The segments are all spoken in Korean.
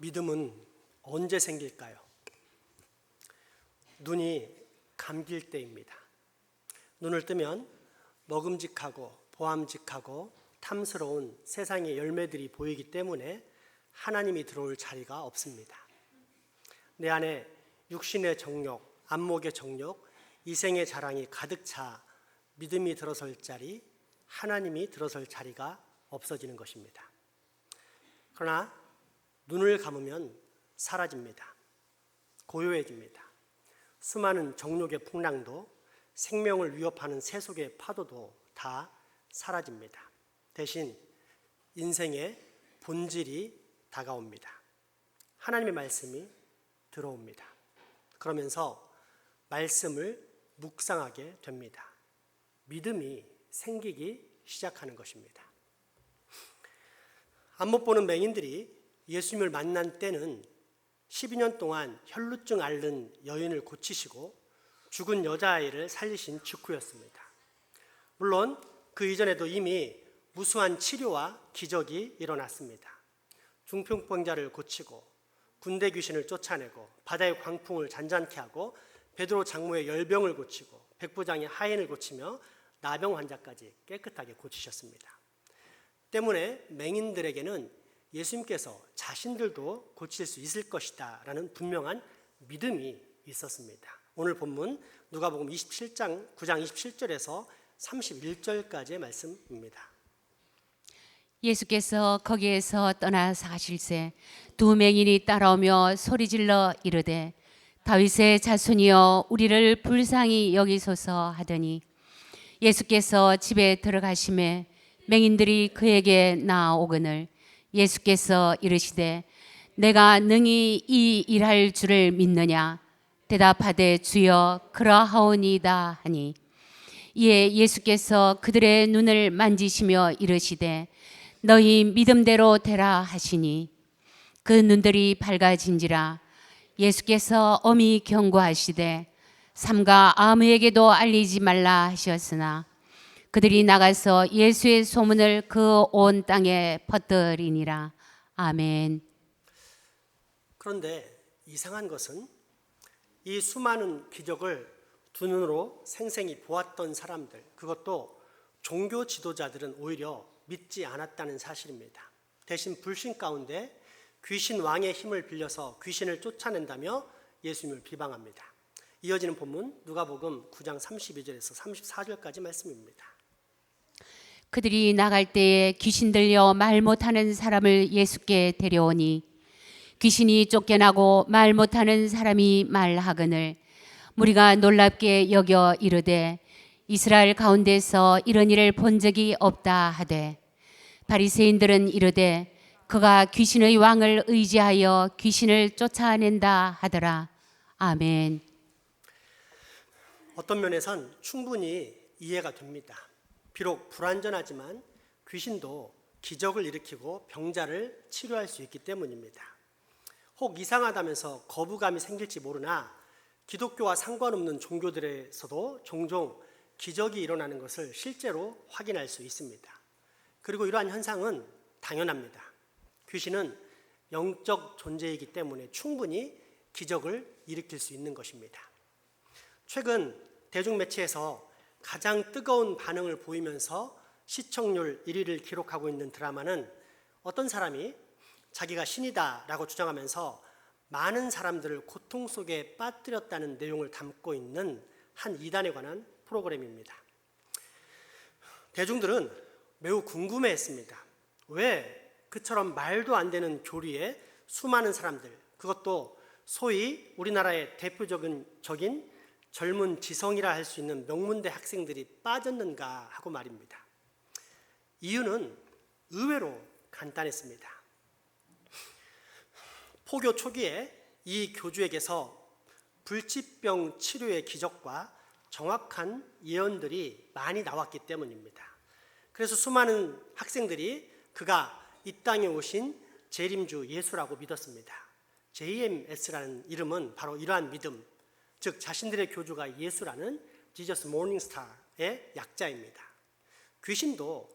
믿음은 언제 생길까요? 눈이 감길 때입니다. 눈을 뜨면 먹음직하고 보암직하고 탐스러운 세상의 열매들이 보이기 때문에 하나님이 들어올 자리가 없습니다. 내 안에 육신의 정욕, 안목의 정욕, 이생의 자랑이 가득 차 믿음이 들어설 자리, 하나님이 들어설 자리가 없어지는 것입니다. 그러나 눈을 감으면 사라집니다. 고요해집니다. 수많은 정욕의 풍랑도 생명을 위협하는 세속의 파도도 다 사라집니다. 대신 인생의 본질이 다가옵니다. 하나님의 말씀이 들어옵니다. 그러면서 말씀을 묵상하게 됩니다. 믿음이 생기기 시작하는 것입니다. 안 못 보는 맹인들이 예수님을 만난 때는 12년 동안 혈루증 앓는 여인을 고치시고 죽은 여자아이를 살리신 직후였습니다. 물론 그 이전에도 이미 무수한 치료와 기적이 일어났습니다. 중풍병자를 고치고 군대 귀신을 쫓아내고 바다의 광풍을 잔잔케 하고 베드로 장모의 열병을 고치고 백부장의 하인을 고치며 나병 환자까지 깨끗하게 고치셨습니다. 때문에 맹인들에게는 예수님께서 자신들도 고칠 수 있을 것이다 라는 분명한 믿음이 있었습니다. 오늘 본문 누가복음 9장 27절에서 31절까지의 말씀입니다. 예수께서 거기에서 떠나 사실새 두 맹인이 따라오며 소리질러 이르되 다윗의 자손이여 우리를 불쌍히 여기소서 하더니 예수께서 집에 들어가심에 맹인들이 그에게 나아오거늘 예수께서 이르시되 내가 능히 이 일할 줄을 믿느냐 대답하되 주여 그러하오니이다 하니 이에 예수께서 그들의 눈을 만지시며 이르시되 너희 믿음대로 되라 하시니 그 눈들이 밝아진지라. 예수께서 엄히 경고하시되 삼가 아무에게도 알리지 말라 하셨으나 그들이 나가서 예수의 소문을 그 온 땅에 퍼뜨리니라. 아멘. 그런데 이상한 것은 이 수많은 기적을 두 눈으로 생생히 보았던 사람들, 그것도 종교 지도자들은 오히려 믿지 않았다는 사실입니다. 대신 불신 가운데 귀신 왕의 힘을 빌려서 귀신을 쫓아낸다며 예수님을 비방합니다. 이어지는 본문 누가복음 9장 32절에서 34절까지 말씀입니다. 그들이 나갈 때에 귀신 들려 말 못하는 사람을 예수께 데려오니 귀신이 쫓겨나고 말 못하는 사람이 말하거늘 무리가 놀랍게 여겨 이르되 이스라엘 가운데서 이런 일을 본 적이 없다 하되 바리새인들은 이르되 그가 귀신의 왕을 의지하여 귀신을 쫓아낸다 하더라. 아멘. 어떤 면에선 충분히 이해가 됩니다. 비록 불완전하지만 귀신도 기적을 일으키고 병자를 치료할 수 있기 때문입니다. 혹 이상하다면서 거부감이 생길지 모르나 기독교와 상관없는 종교들에서도 종종 기적이 일어나는 것을 실제로 확인할 수 있습니다. 그리고 이러한 현상은 당연합니다. 귀신은 영적 존재이기 때문에 충분히 기적을 일으킬 수 있는 것입니다. 최근 대중매체에서 가장 뜨거운 반응을 보이면서 시청률 1위를 기록하고 있는 드라마는 어떤 사람이 자기가 신이다라고 주장하면서 많은 사람들을 고통 속에 빠뜨렸다는 내용을 담고 있는 한 이단에 관한 프로그램입니다. 대중들은 매우 궁금해했습니다. 왜 그처럼 말도 안 되는 교리에 수많은 사람들, 그것도 소위 우리나라의 대표적인 젊은 지성이라 할 수 있는 명문대 학생들이 빠졌는가 하고 말입니다. 이유는 의외로 간단했습니다. 포교 초기에 이 교주에게서 불치병 치료의 기적과 정확한 예언들이 많이 나왔기 때문입니다. 그래서 수많은 학생들이 그가 이 땅에 오신 재림주 예수라고 믿었습니다. JMS라는 이름은 바로 이러한 믿음, 즉 자신들의 교주가 예수라는 지저스 모닝스타의 약자입니다. 귀신도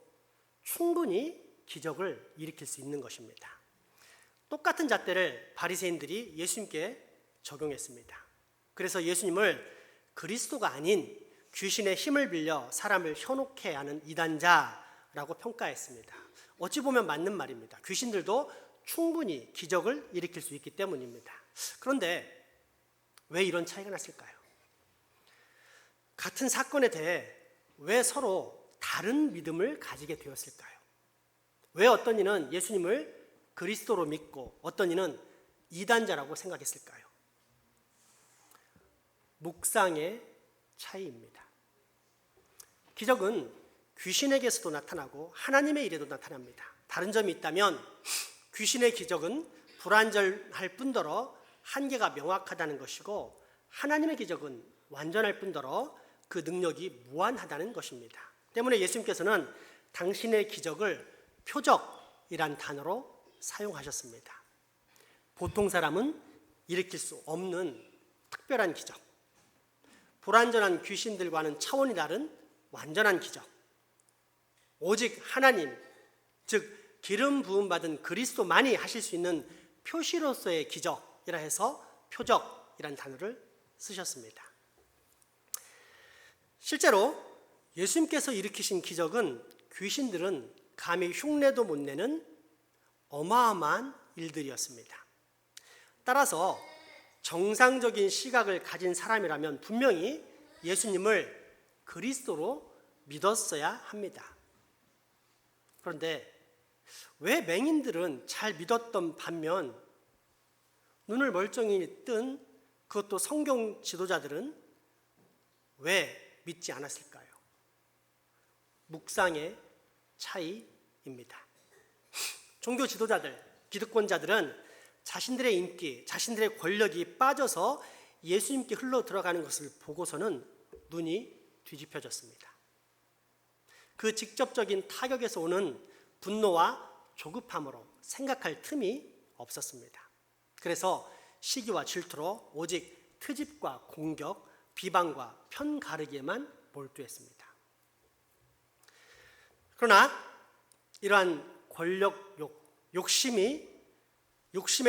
충분히 기적을 일으킬 수 있는 것입니다. 똑같은 잣대를 바리새인들이 예수님께 적용했습니다. 그래서 예수님을 그리스도가 아닌 귀신의 힘을 빌려 사람을 현혹해 하는 이단자라고 평가했습니다. 어찌 보면 맞는 말입니다. 귀신들도 충분히 기적을 일으킬 수 있기 때문입니다. 그런데 왜 이런 차이가 났을까요? 같은 사건에 대해 왜 서로 다른 믿음을 가지게 되었을까요? 왜 어떤 이는 예수님을 그리스도로 믿고 어떤 이는 이단자라고 생각했을까요? 묵상의 차이입니다. 기적은 귀신에게서도 나타나고 하나님의 일에도 나타납니다. 다른 점이 있다면 귀신의 기적은 불완전할 뿐더러 한계가 명확하다는 것이고 하나님의 기적은 완전할 뿐더러 그 능력이 무한하다는 것입니다. 때문에 예수님께서는 당신의 기적을 표적이란 단어로 사용하셨습니다. 보통 사람은 일으킬 수 없는 특별한 기적, 불완전한 귀신들과는 차원이 다른 완전한 기적, 오직 하나님, 즉 기름 부음 받은 그리스도만이 하실 수 있는 표시로서의 기적이라 해서 표적이란 단어를 쓰셨습니다. 실제로 예수님께서 일으키신 기적은 귀신들은 감히 흉내도 못 내는 어마어마한 일들이었습니다. 따라서 정상적인 시각을 가진 사람이라면 분명히 예수님을 그리스도로 믿었어야 합니다. 그런데 왜 맹인들은 잘 믿었던 반면 눈을 멀쩡히 뜬 그것도 성경 지도자들은 왜 믿지 않았을까요? 묵상의 차이입니다. 종교 지도자들, 기득권자들은 자신들의 인기, 자신들의 권력이 빠져서 예수님께 흘러 들어가는 것을 보고서는 눈이 뒤집혀졌습니다. 그 직접적인 타격에서 오는 분노와 조급함으로 생각할 틈이 없었습니다. 그래서 시기와 질투로 오직 트집과 공격, 비방과 편 가르기에만 몰두했습니다. 그러나 이러한 권력욕, 욕심에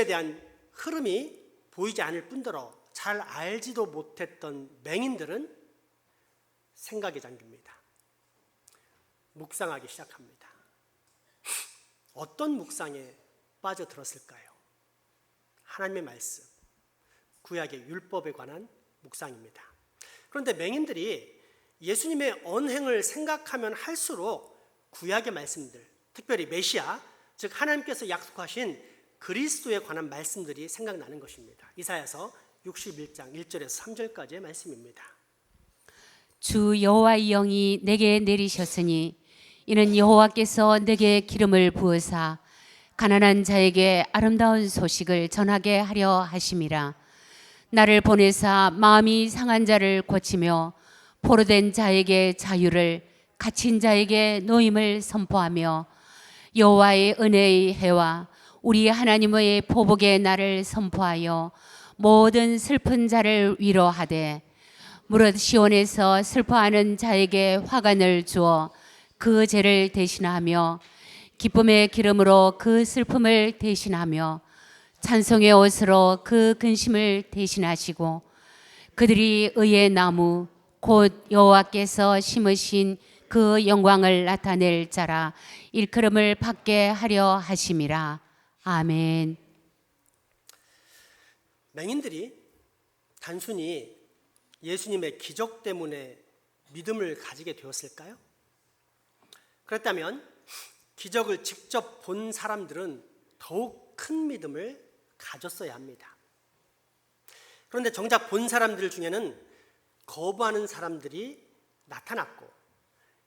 대한 흐름이 보이지 않을 뿐더러 잘 알지도 못했던 맹인들은 생각에 잠깁니다. 묵상하기 시작합니다. 어떤 묵상에 빠져들었을까요? 하나님의 말씀, 구약의 율법에 관한 묵상입니다. 그런데 맹인들이 예수님의 언행을 생각하면 할수록 구약의 말씀들, 특별히 메시아, 즉 하나님께서 약속하신 그리스도에 관한 말씀들이 생각나는 것입니다. 이사야서 61장 1절에서 3절까지의 말씀입니다. 주 여호와의 영이 내게 내리셨으니 이는 여호와께서 내게 기름을 부으사 가난한 자에게 아름다운 소식을 전하게 하려 하심이라. 나를 보내사 마음이 상한 자를 고치며 포로된 자에게 자유를, 갇힌 자에게 노임을 선포하며 여호와의 은혜의 해와 우리 하나님의 보복의 날을 선포하여 모든 슬픈 자를 위로하되 무릇 시온에서 슬퍼하는 자에게 화관을 주어 그 죄를 대신하며 기쁨의 기름으로 그 슬픔을 대신하며 찬송의 옷으로 그 근심을 대신하시고 그들이 의의 나무 곧 여호와께서 심으신 그 영광을 나타낼 자라 일컬음을 받게 하려 하심이라. 아멘. 맹인들이 단순히 예수님의 기적 때문에 믿음을 가지게 되었을까요? 그렇다면 기적을 직접 본 사람들은 더욱 큰 믿음을 가졌어야 합니다. 그런데 정작 본 사람들 중에는 거부하는 사람들이 나타났고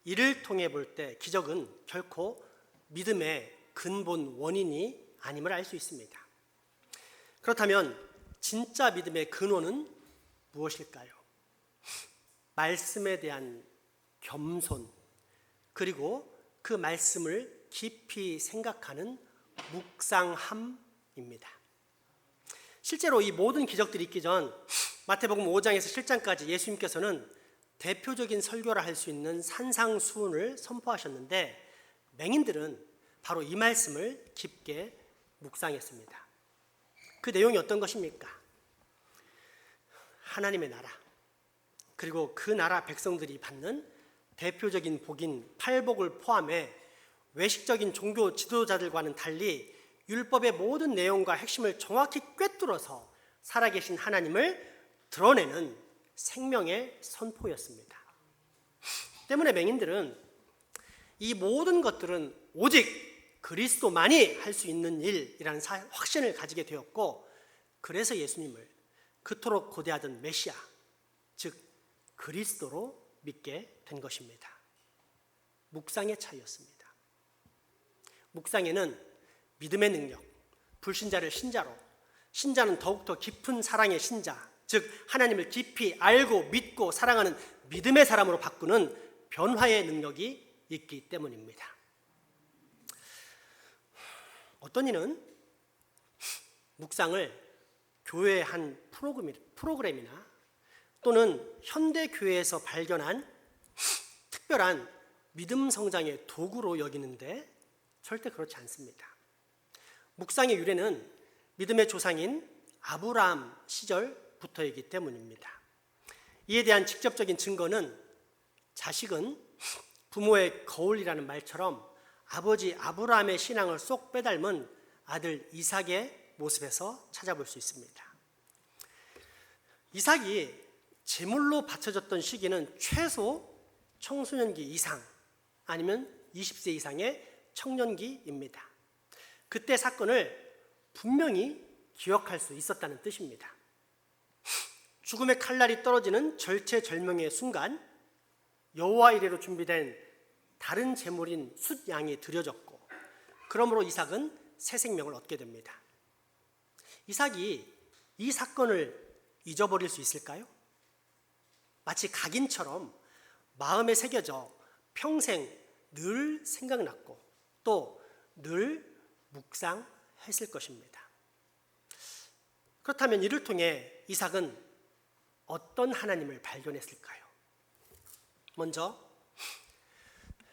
이를 통해 볼 때 기적은 결코 믿음의 근본 원인이 아님을 알 수 있습니다. 그렇다면 진짜 믿음의 근원은 무엇일까요? 말씀에 대한 겸손, 그리고 그 말씀을 깊이 생각하는 묵상함입니다. 실제로 이 모든 기적들이 있기 전 마태복음 5장에서 7장까지 예수님께서는 대표적인 설교를 할 수 있는 산상수훈을 선포하셨는데 맹인들은 바로 이 말씀을 깊게 묵상했습니다. 그 내용이 어떤 것입니까? 하나님의 나라, 그리고 그 나라 백성들이 받는 대표적인 복인 팔복을 포함해 외식적인 종교 지도자들과는 달리 율법의 모든 내용과 핵심을 정확히 꿰뚫어서 살아계신 하나님을 드러내는 생명의 선포였습니다. 때문에 맹인들은 이 모든 것들은 오직 그리스도만이 할 수 있는 일이라는 확신을 가지게 되었고, 그래서 예수님을 그토록 고대하던 메시아, 즉 그리스도로 믿게 된 것입니다. 묵상의 차이였습니다. 묵상에는 믿음의 능력, 불신자를 신자로, 신자는 더욱더 깊은 사랑의 신자, 즉 하나님을 깊이 알고 믿고 사랑하는 믿음의 사람으로 바꾸는 변화의 능력이 있기 때문입니다. 어떤 이는 묵상을 교회의 한 프로그램이나 또는 현대 교회에서 발견한 특별한 믿음 성장의 도구로 여기는데 절대 그렇지 않습니다. 묵상의 유래는 믿음의 조상인 아브라함 시절부터이기 때문입니다. 이에 대한 직접적인 증거는 자식은 부모의 거울이라는 말처럼 아버지 아브라함의 신앙을 쏙 빼닮은 아들 이삭의 모습에서 찾아볼 수 있습니다. 이삭이 제물로 바쳐졌던 시기는 최소 청소년기 이상, 아니면 20세 이상의 청년기입니다. 그때 사건을 분명히 기억할 수 있었다는 뜻입니다. 죽음의 칼날이 떨어지는 절체절명의 순간 여호와 이레로 준비된 다른 제물인 숫양이 드려졌고, 그러므로 이삭은 새 생명을 얻게 됩니다. 이삭이 이 사건을 잊어버릴 수 있을까요? 마치 각인처럼 마음에 새겨져 평생 늘 생각났고 또 늘 묵상했을 것입니다. 그렇다면 이를 통해 이삭은 어떤 하나님을 발견했을까요? 먼저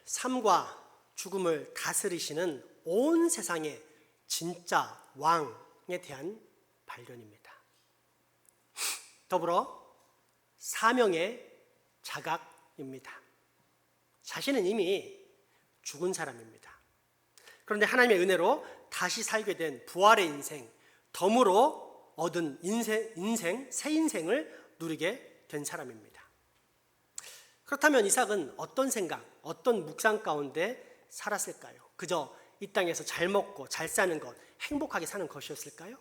삶과 죽음을 다스리시는 온 세상의 진짜 왕에 대한 발견입니다. 더불어 사명의 자각입니다. 자신은 이미 죽은 사람입니다. 그런데 하나님의 은혜로 다시 살게 된 부활의 인생, 덤으로 얻은 새 인생을 누리게 된 사람입니다. 그렇다면 이삭은 어떤 생각, 어떤 묵상 가운데 살았을까요? 그저 이 땅에서 잘 먹고 잘 사는 것, 행복하게 사는 것이었을까요?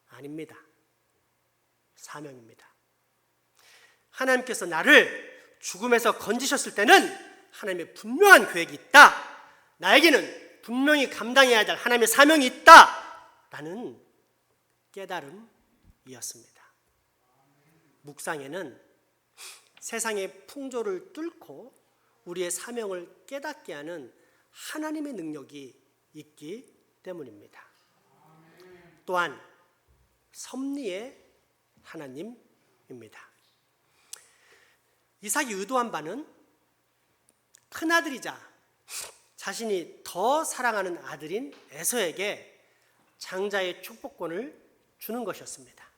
아닙니다. 사명입니다. 하나님께서 나를 죽음에서 건지셨을 때는 하나님의 분명한 계획이 있다. 나에게는 분명히 감당해야 될 하나님의 사명이 있다. 라는 깨달음이었습니다. 묵상에는 세상의 풍조를 뚫고 우리의 사명을 깨닫게 하는 하나님의 능력이 있기 때문입니다. 또한 섭리의 하나님입니다. 이삭이 의도한 바는 큰아들이자 자신이 더 사랑하는 아들인 에서에게 장자의 축복권을 주는 것이었습니다.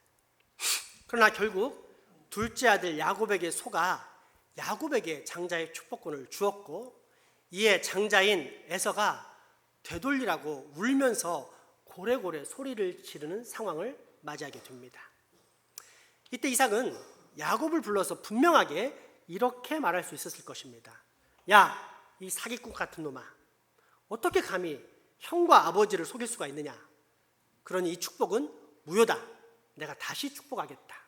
그러나 결국 둘째 아들 야곱에게 속아 야곱에게 장자의 축복권을 주었고, 이에 장자인 에서가 되돌리라고 울면서 고래고래 소리를 지르는 상황을 맞이하게 됩니다. 이때 이삭은 야곱을 불러서 분명하게 이렇게 말할 수 있었을 것입니다. 야, 이 사기꾼 같은 놈아, 어떻게 감히 형과 아버지를 속일 수가 있느냐? 그러니 이 축복은 무효다. 내가 다시 축복하겠다.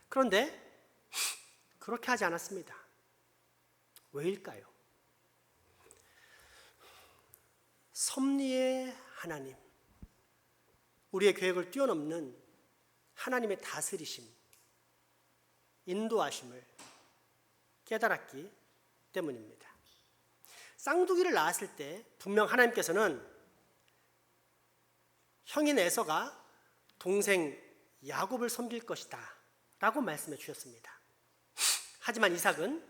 그런데 그렇게 하지 않았습니다. 왜일까요? 섭리의 하나님, 우리의 계획을 뛰어넘는 하나님의 다스리심, 인도하심을 깨달았기 때문입니다. 쌍둥이를 낳았을 때 분명 하나님께서는 형인 에서가 동생 야곱을 섬길 것이다 라고 말씀해 주셨습니다. 하지만 이삭은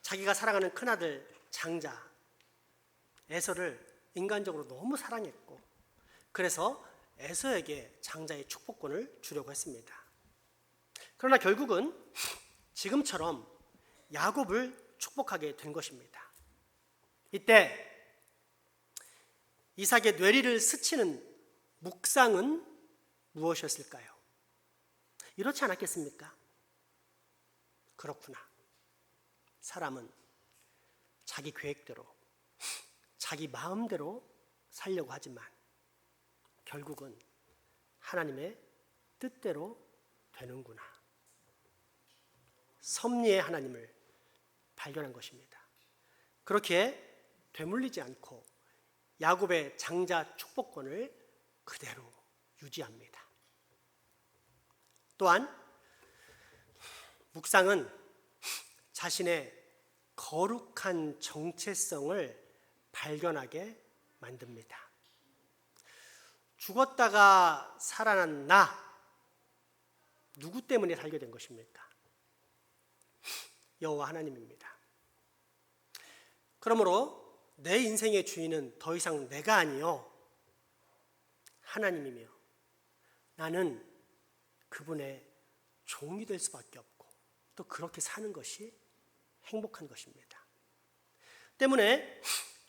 자기가 사랑하는 큰아들 장자 에서를 인간적으로 너무 사랑했고, 그래서 에서에게 장자의 축복권을 주려고 했습니다. 그러나 결국은 지금처럼 야곱을 축복하게 된 것입니다. 이때 이삭의 뇌리를 스치는 묵상은 무엇이었을까요? 이렇지 않았겠습니까? 그렇구나. 사람은 자기 계획대로, 자기 마음대로 살려고 하지만 결국은 하나님의 뜻대로 되는구나. 섭리의 하나님을 발견한 것입니다. 그렇게 되물리지 않고 야곱의 장자 축복권을 그대로 유지합니다. 또한 묵상은 자신의 거룩한 정체성을 발견하게 만듭니다. 죽었다가 살아난 나, 누구 때문에 살게 된 것입니까? 여호와 하나님입니다. 그러므로 내 인생의 주인은 더 이상 내가 아니요 하나님이며 나는 그분의 종이 될 수밖에 없고 또 그렇게 사는 것이 행복한 것입니다. 때문에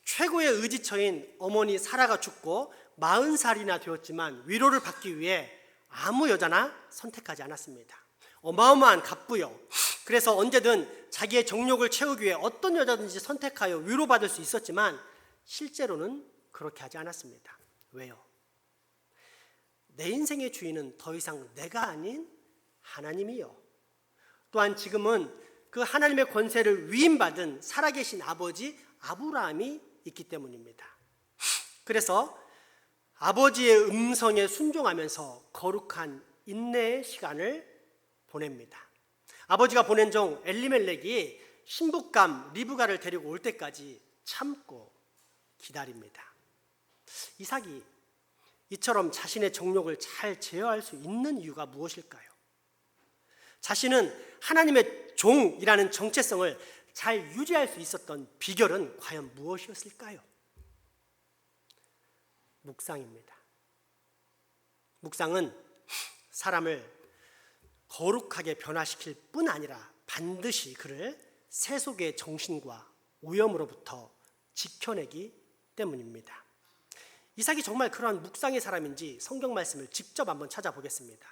최고의 의지처인 어머니 사라가 죽고 40살이나 되었지만 위로를 받기 위해 아무 여자나 선택하지 않았습니다. 어마어마한 갑부요. 그래서 언제든 자기의 정욕을 채우기 위해 어떤 여자든지 선택하여 위로받을 수 있었지만 실제로는 그렇게 하지 않았습니다. 왜요? 내 인생의 주인은 더 이상 내가 아닌 하나님이요. 또한 지금은 그 하나님의 권세를 위임받은 살아계신 아버지 아브라함이 있기 때문입니다. 그래서 아버지의 음성에 순종하면서 거룩한 인내의 시간을 보냅니다. 아버지가 보낸 종 엘리멜렉이 신부감 리브가를 데리고 올 때까지 참고 기다립니다. 이삭이 이처럼 자신의 정욕을 잘 제어할 수 있는 이유가 무엇일까요? 자신은 하나님의 종이라는 정체성을 잘 유지할 수 있었던 비결은 과연 무엇이었을까요? 묵상입니다. 묵상은 사람을 거룩하게 변화시킬 뿐 아니라 반드시 그를 세속의 정신과 오염으로부터 지켜내기 때문입니다. 이삭이 정말 그러한 묵상의 사람인지 성경 말씀을 직접 한번 찾아보겠습니다.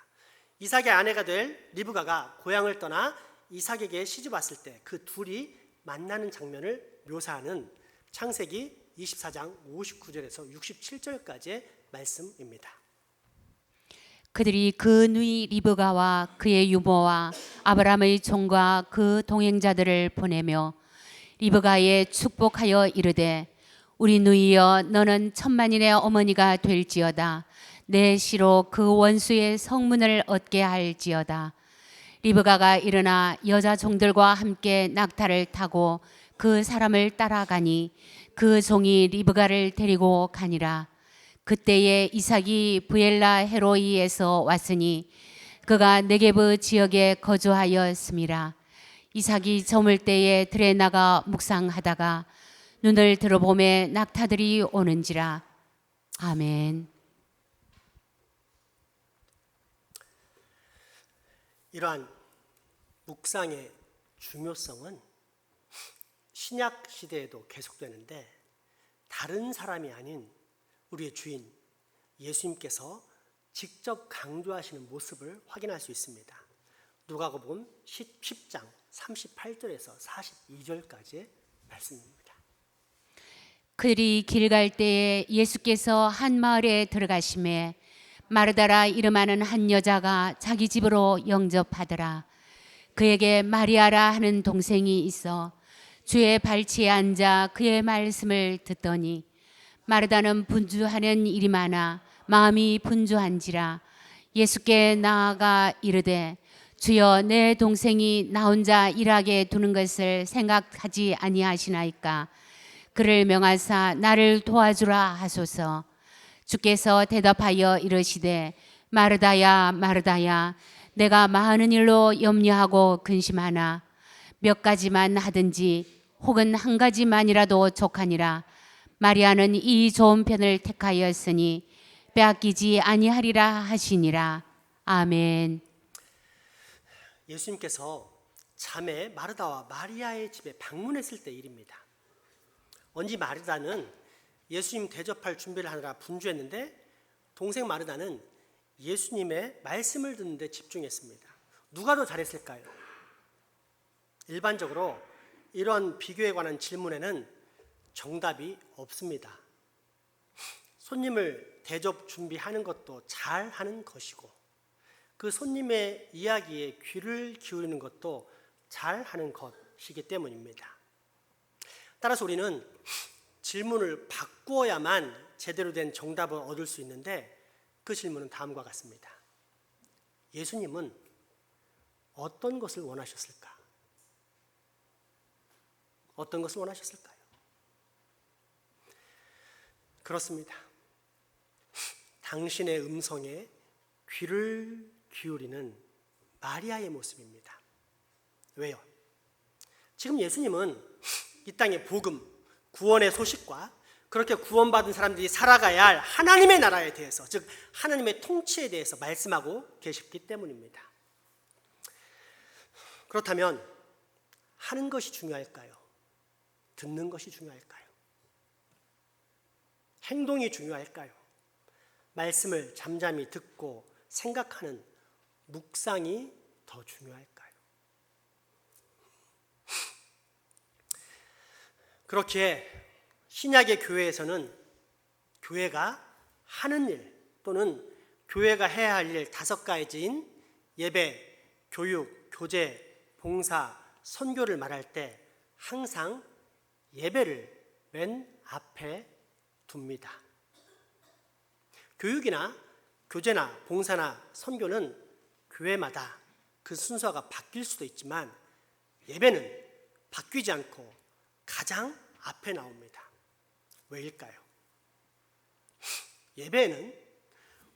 이삭의 아내가 될 리브가가 고향을 떠나 이삭에게 시집 왔을 때 그 둘이 만나는 장면을 묘사하는 창세기 24장 59절에서 67절까지의 말씀입니다. 그들이 그 누이 리브가와 그의 유모와 아브라함의 종과 그 동행자들을 보내며 리브가에 축복하여 이르되 우리 누이여 너는 천만인의 어머니가 될지어다. 내 시로 그 원수의 성문을 얻게 할지어다. 리브가가 일어나 여자 종들과 함께 낙타를 타고 그 사람을 따라가니 그 종이 리브가를 데리고 가니라. 그때에 이삭이 부엘라 헤로이에서 왔으니 그가 네게브 지역에 거주하였음이라. 이삭이 저물 때에 들에 나가 묵상하다가 눈을 들어보매 낙타들이 오는지라. 아멘. 이러한 묵상의 중요성은 신약 시대에도 계속되는데 다른 사람이 아닌 우리의 주인 예수님께서 직접 강조하시는 모습을 확인할 수 있습니다. 누가복음 10장 38절에서 42절까지의 말씀입니다. 그들이 길 갈 때에 예수께서 한 마을에 들어가심에 마르다라 이름하는 한 여자가 자기 집으로 영접하더라. 그에게 마리아라 하는 동생이 있어 주의 발치에 앉아 그의 말씀을 듣더니 마르다는 분주하는 일이 많아 마음이 분주한지라. 예수께 나아가 이르되 주여 내 동생이 나 혼자 일하게 두는 것을 생각하지 아니하시나이까. 그를 명하사 나를 도와주라 하소서. 주께서 대답하여 이르시되 마르다야 마르다야 내가 많은 일로 염려하고 근심하나 몇 가지만 하든지 혹은 한 가지만이라도 족하니라. 마리아는 이 좋은 편을 택하였으니 빼앗기지 아니하리라 하시니라. 아멘. 예수님께서 자매 마르다와 마리아의 집에 방문했을 때 일입니다. 언제 마르다는 예수님 대접할 준비를 하느라 분주했는데 동생 마르다는 예수님의 말씀을 듣는 데 집중했습니다. 누가 더 잘했을까요? 일반적으로 이런 비교에 관한 질문에는 정답이 없습니다. 손님을 대접 준비하는 것도 잘하는 것이고 그 손님의 이야기에 귀를 기울이는 것도 잘하는 것이기 때문입니다. 따라서 우리는 질문을 바꾸어야만 제대로 된 정답을 얻을 수 있는데 그 질문은 다음과 같습니다. 예수님은 어떤 것을 원하셨을까? 어떤 것을 원하셨을까요? 그렇습니다. 당신의 음성에 귀를 기울이는 마리아의 모습입니다. 왜요? 지금 예수님은 이 땅의 복음, 구원의 소식과 그렇게 구원받은 사람들이 살아가야 할 하나님의 나라에 대해서, 즉 하나님의 통치에 대해서 말씀하고 계셨기 때문입니다. 그렇다면 하는 것이 중요할까요? 듣는 것이 중요할까요? 행동이 중요할까요? 말씀을 잠잠히 듣고 생각하는 묵상이 더 중요할까요? 그렇기에 신약의 교회에서는 교회가 하는 일 또는 교회가 해야 할 일 5가지인 예배, 교육, 교제, 봉사, 선교를 말할 때 항상 예배를 맨 앞에 둡니다. 교육이나 교제나 봉사나 선교는 교회마다 그 순서가 바뀔 수도 있지만 예배는 바뀌지 않고 가장 앞에 나옵니다. 왜일까요? 예배는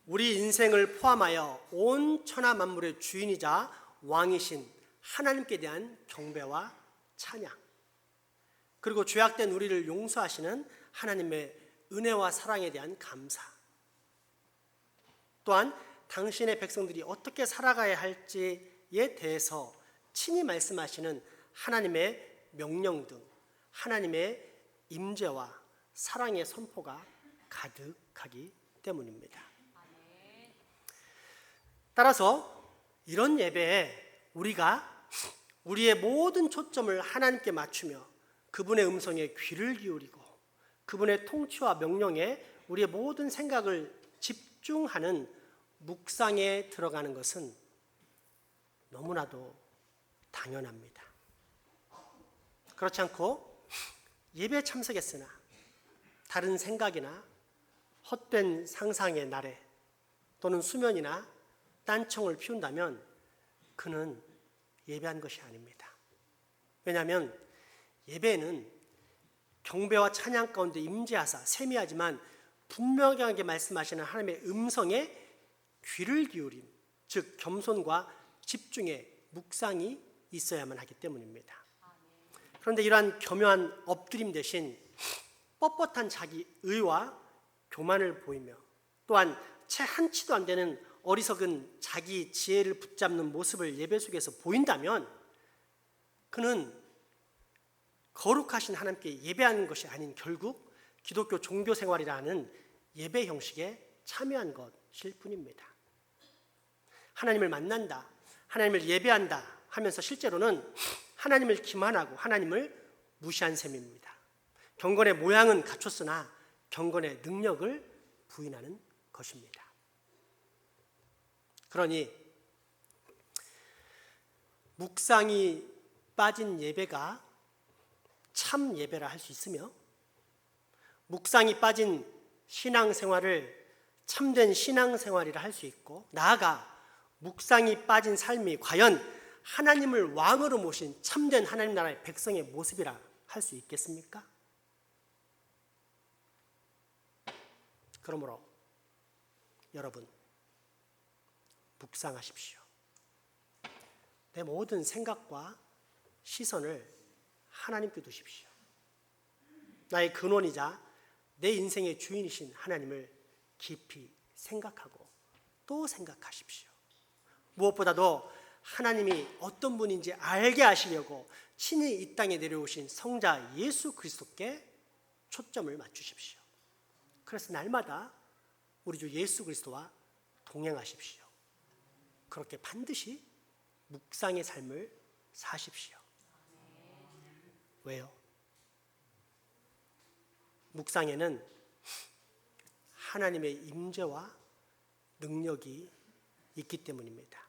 우리 인생을 포함하여 온 천하 만물의 주인이자 왕이신 하나님께 대한 경배와 찬양, 그리고 죄악된 우리를 용서하시는 하나님의 은혜와 사랑에 대한 감사, 또한 당신의 백성들이 어떻게 살아가야 할지에 대해서 친히 말씀하시는 하나님의 명령 등 하나님의 임재와 사랑의 선포가 가득하기 때문입니다. 따라서 이런 예배에 우리가 우리의 모든 초점을 하나님께 맞추며 그분의 음성에 귀를 기울이고 그분의 통치와 명령에 우리의 모든 생각을 집중하는 묵상에 들어가는 것은 너무나도 당연합니다. 그렇지 않고 예배에 참석했으나 다른 생각이나 헛된 상상의 날에 또는 수면이나 딴청을 피운다면 그는 예배한 것이 아닙니다. 왜냐하면 예배는 경배와 찬양 가운데 임재하사 세미하지만 분명하게 말씀하시는 하나님의 음성에 귀를 기울인, 즉 겸손과 집중의 묵상이 있어야만 하기 때문입니다. 그런데 이러한 겸허한 엎드림 대신 뻣뻣한 자기 의와 교만을 보이며 또한 채 한 치도 안 되는 어리석은 자기 지혜를 붙잡는 모습을 예배 속에서 보인다면 그는 거룩하신 하나님께 예배하는 것이 아닌 결국 기독교 종교 생활이라는 예배 형식에 참여한 것일 뿐입니다. 하나님을 만난다, 하나님을 예배한다 하면서 실제로는 하나님을 기만하고 하나님을 무시한 셈입니다. 경건의 모양은 갖췄으나 경건의 능력을 부인하는 것입니다. 그러니 묵상이 빠진 예배가 참 예배라 할 수 있으며 묵상이 빠진 신앙생활을 참된 신앙생활이라 할 수 있고 나아가 묵상이 빠진 삶이 과연 하나님을 왕으로 모신 참된 하나님 나라의 백성의 모습이라 할 수 있겠습니까? 그러므로 여러분 묵상하십시오. 내 모든 생각과 시선을 하나님께 두십시오. 나의 근원이자 내 인생의 주인이신 하나님을 깊이 생각하고 또 생각하십시오. 무엇보다도 하나님이 어떤 분인지 알게 하시려고 친히 이 땅에 내려오신 성자 예수 그리스도께 초점을 맞추십시오. 그래서 날마다 우리 주 예수 그리스도와 동행하십시오. 그렇게 반드시 묵상의 삶을 사십시오. 왜요? 묵상에는 하나님의 임재와 능력이 있기 때문입니다.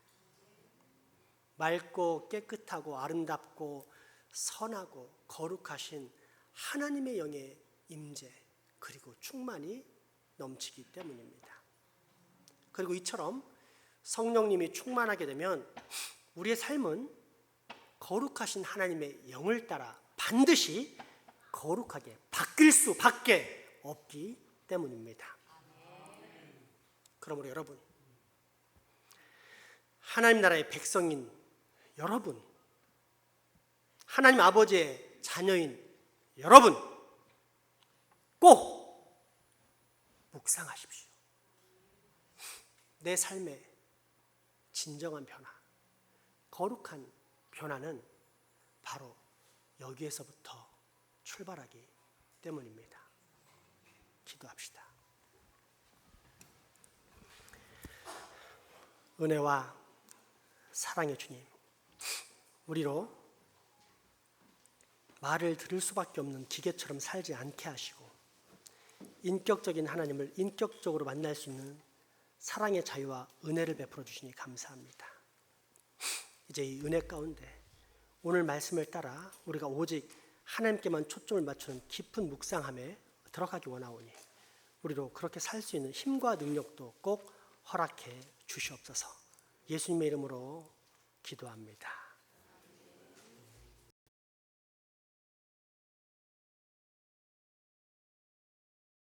맑고 깨끗하고 아름답고 선하고 거룩하신 하나님의 영의 임재 그리고 충만이 넘치기 때문입니다. 그리고 이처럼 성령님이 충만하게 되면 우리의 삶은 거룩하신 하나님의 영을 따라 반드시 거룩하게 바뀔 수밖에 없기 때문입니다. 그러므로 여러분, 하나님 나라의 백성인 여러분, 하나님 아버지의 자녀인 여러분, 꼭 묵상하십시오. 내 삶의 진정한 변화, 거룩한 변화는 바로 여기에서부터 출발하기 때문입니다. 기도합시다. 은혜와 사랑의 주님, 우리로 말을 들을 수밖에 없는 기계처럼 살지 않게 하시고 인격적인 하나님을 인격적으로 만날 수 있는 사랑의 자유와 은혜를 베풀어 주시니 감사합니다. 이제 이 은혜 가운데 오늘 말씀을 따라 우리가 오직 하나님께만 초점을 맞추는 깊은 묵상함에 들어가기 원하오니 우리로 그렇게 살 수 있는 힘과 능력도 꼭 허락해 주시옵소서. 예수님의 이름으로 기도합니다.